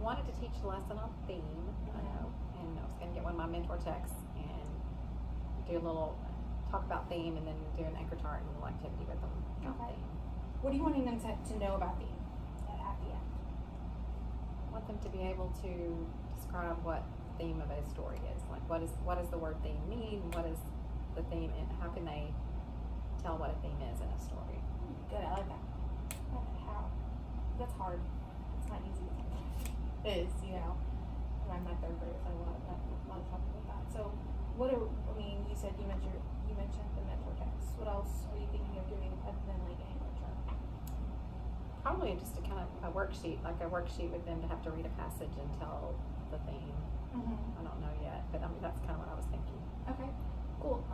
wanted to teach a lesson on theme, and I was going to get one of my mentor texts and do a little talk about theme, and then do an anchor chart and a little activity with them about theme. What are you wanting them to know about theme at the end? I want them to be able to describe what the theme of a story is. Like, what does the word theme mean? What is the theme, and how can they tell what a theme is in a story? Good, I like that. How? That's hard. It's not easy. It is, I'm my third grade, so I have a lot of trouble with that. So, you said you mentioned the mentor text. What else are you thinking of doing other than like a anchor chart? Probably just a worksheet, like a worksheet with them to have to read a passage and tell the theme. I don't know yet, but that's kind of what I was thinking. Okay, cool.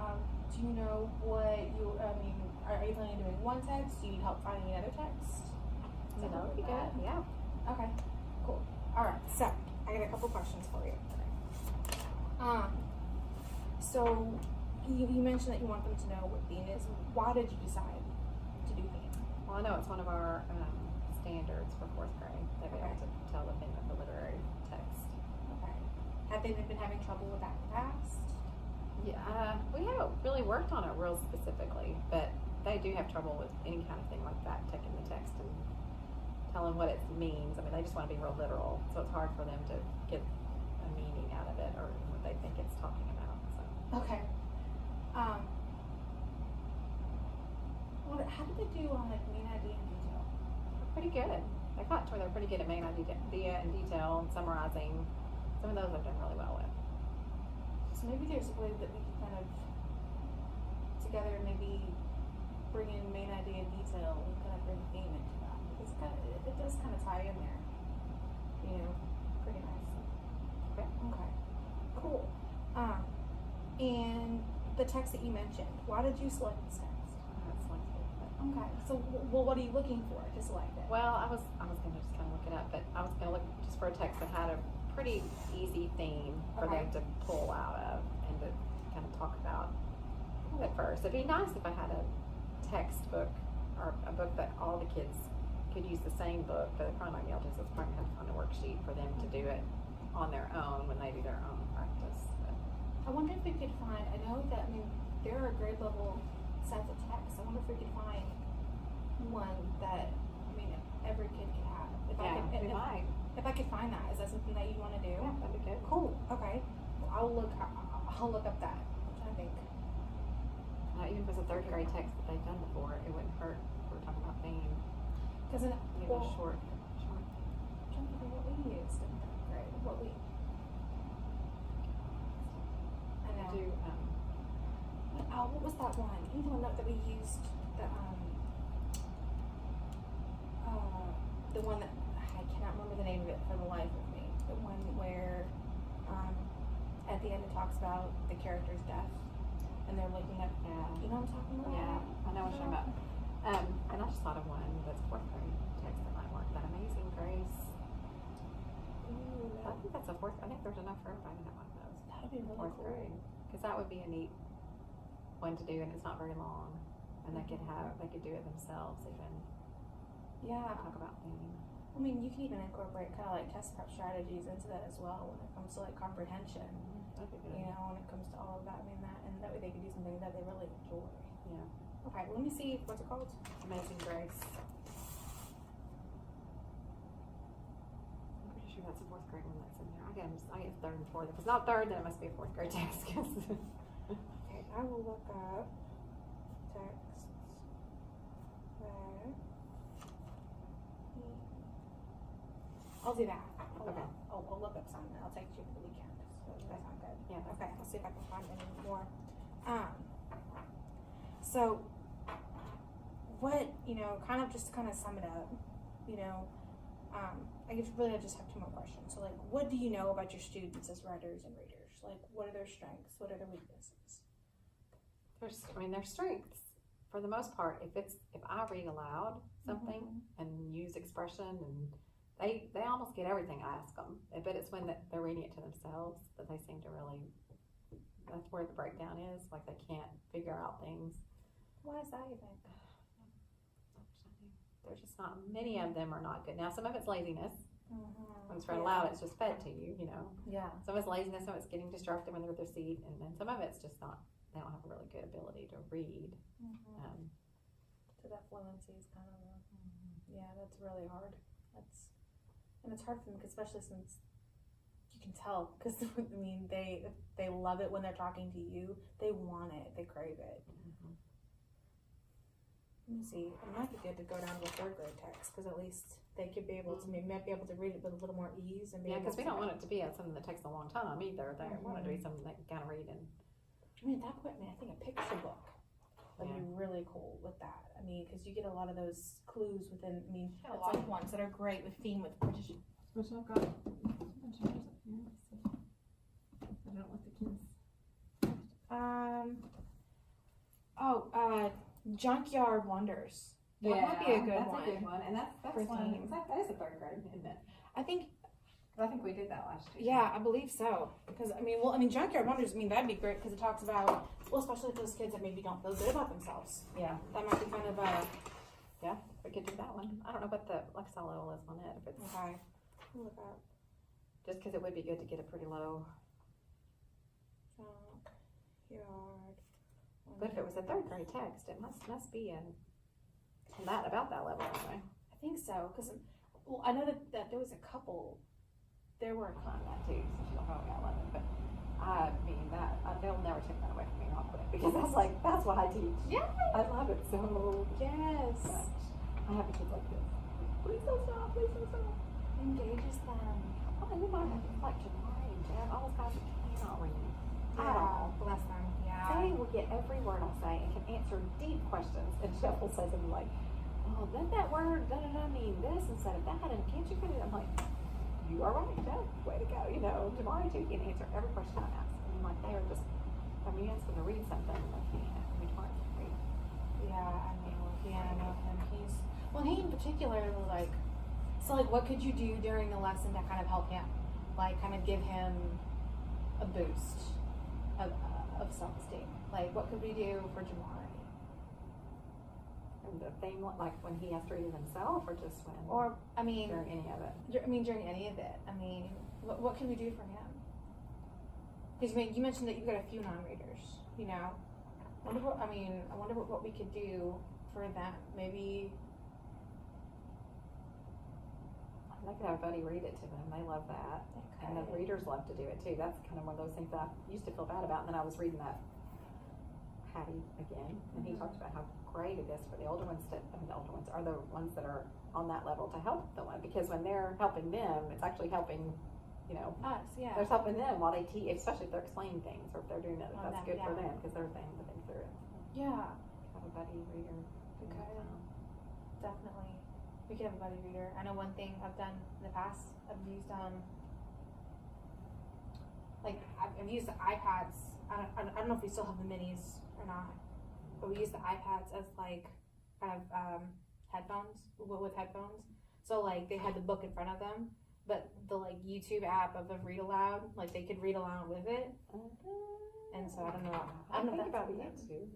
Do you know what are you planning on doing one text? Do you need help finding another text? That would be good, yeah. Okay, cool. Alright, so I got a couple questions for you. So you mentioned that you want them to know what theme is. Why did you decide to do theme? Well, I know it's one of our standards for fourth grade. They'll be able to tell the theme of the literary text. Okay. Have they been having trouble with that in the past? Yeah, we haven't really worked on it real specifically, but they do have trouble with any kind of thing like that, taking the text and telling what it means. I mean, they just want to be real literal, so it's hard for them to get a meaning out of it or what they think it's talking about. So. Okay. How did they do on like main idea and detail? Pretty good. I got to where they're pretty good at main idea and detail and summarizing. Some of those I've done really well with. So maybe there's a way that we can kind of together maybe bring in main idea and detail and kind of bring theme into that. Because it does kind of tie in there. Pretty nice. Okay. Okay. Cool. And the text that you mentioned, why did you select this text? Okay. So, what are you looking for to select it? Well, I was going to just kind of look it up, but I was going to look just for a text that had a pretty easy theme for them to pull out of and to kind of talk about at first. It'd be nice if I had a textbook or a book that all the kids could use the same book, but they probably might be able to. So it's probably have to find a worksheet for them to do it on their own when they do their own practice. But I wonder if we could find. I know that there are grade level sets of text. I wonder if we could find one that every kid could have. If I could find that, is that something that you want to do? Yeah, that'd be good. Cool. Okay. Well, I'll look up that. I think. Even if it's a third grade text that they've done before, it wouldn't hurt if we're talking about theme. Because short. I'm trying to think what we used in third grade. What we. I know. What was that one? You know, that we used the one that I cannot remember the name of it for the life of me. The one where at the end it talks about the character's death and they're looking at. You know what I'm talking about? Yeah, I know what you're talking about. And I just thought of one that's fourth grade text that might work. That Amazing Grace. I think that's a fourth. I think there's enough for everybody to have one of those. That would be really fourth grade, because that would be a neat one to do, and it's not very long, and they could do it themselves even. Yeah. Talk about theme. You can even incorporate kind of like test prep strategies into that as well when it comes to like comprehension. That'd be good. When it comes to all of that. That way they could do something that they really enjoy. Yeah. Okay, let me see. What's it called? Amazing Grace. I'm pretty sure that's a fourth grade one that's in there. I get third and fourth. If it's not third, then it must be a fourth grade text. Okay, I will look up texts that. I'll do that. Okay. I'll look up some and I'll text you for the weekend. So that sounds good. Yeah. Okay, I'll see if I can find any more. So what, kind of sum it up, I just have two more questions. So what do you know about your students as writers and readers? What are their strengths? What are their weaknesses? Their strengths, for the most part, if I read aloud something and use expression, and they almost get everything I ask them, but it's when they're reading it to themselves that they seem to really, that's where the breakdown is, they can't figure out things. Why is that, you think? There's just not, many of them are not good. Now, some of it's laziness, When it's read aloud, it's just fed to you, you know. Yeah. Some of it's laziness, some of it's getting distracted when they're at their seat, and then some of it's just not, they don't have a really good ability to read. So that fluency is kind of, yeah, that's really hard. And it's hard for them, especially since you can tell, because I mean, they love it when they're talking to you. They want it, they crave it. Let me see. It might be good to go down to a third grade text, because at least they could be able to, might be able to read it with a little more ease. And because we don't want it to be something that takes a long time either. They want it to be something that you kind of read and. I mean, at that point, I think a picture book would be really cool with that. I mean, because you get a lot of those clues within. I mean, a lot of ones that are great with theme with British. Which I've got a bunch of yours up here. Let's see. I don't let the kids. Junkyard Wonders. That might be a good one. That's a good one, and that's one. That is a third grade, isn't it? I think we did that last year. Yeah, I believe so. Because Junkyard Wonders. I mean, that'd be great because it talks about, especially those kids that maybe don't feel good about themselves. Yeah, that might be kind of yeah, we could do that one. I don't know what the Lexile level is on it. If it's okay. Look up. Just because it would be good to get it pretty low. Junkyard. But if it was a third grade text, it must be in that about that level anyway. I think so, because I know that there was a couple. There were on that too, since you don't probably got 11. But I mean they'll never take that away from me. I'll quit because that's what I teach. Yeah, I love it so. Yes. Much. I have kids like this. Please don't stop. Please don't stop. Engages them. Oh, and then it's like July and Jeff, all those guys that cannot read. Yeah, bless them. Yeah. They will get every word I say and can answer deep questions. And Jeff will say something like, "Oh, doesn't that word mean this instead of that? And can't you put it?" I'm like, "You are right, Jeff. Way to go." You know, Jamari too can answer every question I ask. And like they are just, I mean, you ask them to read something, they can't. I mean, Jamari can read. Yeah, I know. Yeah, I know him. He in particular was like, so like, what could you do during the lesson to kind of help him, like, kind of give him a boost of self-esteem? Like, what could we do for Jamari? And the thing, like when he has to read it himself, or just when? Or I mean, during any of it. During any of it. I mean, what can we do for him? Because you mentioned that you've got a few non-readers. You know, I wonder what we could do for them. Maybe. They could have a buddy read it to them. They love that. Okay. And the readers love to do it too. That's kind of one of those things that I used to feel bad about. And then I was reading that Hattie again, and he talked about how great it is for the older ones the older ones are the ones that are on that level to help the one, because when they're helping them, it's actually helping, you know, us. Yeah. They're helping them while they teach, especially if they're explaining things or if they're doing it. That's good for them because they're saying the things through it. Yeah. Have a buddy reader. Okay. Definitely. We could have a buddy reader. I know one thing I've done in the past, I've used I've used the iPads. I don't know if we still have the minis or not, but we use the iPads as like kind of headphones with headphones. So like they had the book in front of them, but the like YouTube app of the read aloud, like they could read aloud with it. And so I don't know. I don't think about that too.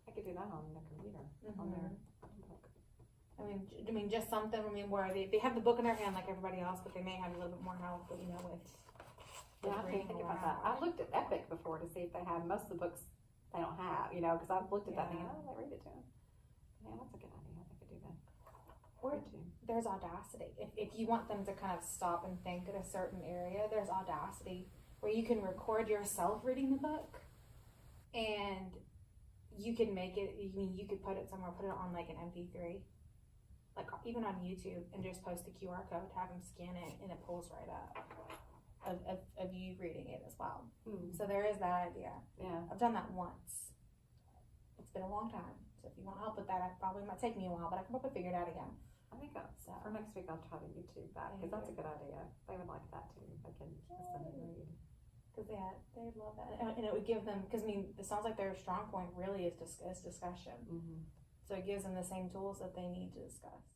I could do that on the computer on their book. I mean, just something. I mean, where they have the book in their hand like everybody else, but they may have a little bit more help, you know, with. Yeah, I didn't think about that. I looked at Epic before to see if they have most of the books they don't have, you know, because I've looked at that thinking, oh, they read it to them. Yeah, that's a good idea. I could do that. Or there's Audacity. If you want them to kind of stop and think in a certain area, there's Audacity where you can record yourself reading the book, and you can make it. You could put it somewhere, put it on like an MP3. Like even on YouTube, and just post a QR code, have them scan it, and it pulls right up of you reading it as well. So there is that idea. Yeah, I've done that once. It's been a long time, so if you want help with that, it probably might take me a while, but I can probably figure it out again. I think for next week I'll try to YouTube that, because that's a good idea. They would like that too. They can listen and read. Because they love that, and it would give them. Because I mean, it sounds like their strong point really is discussion. So it gives them the same tools that they need to discuss.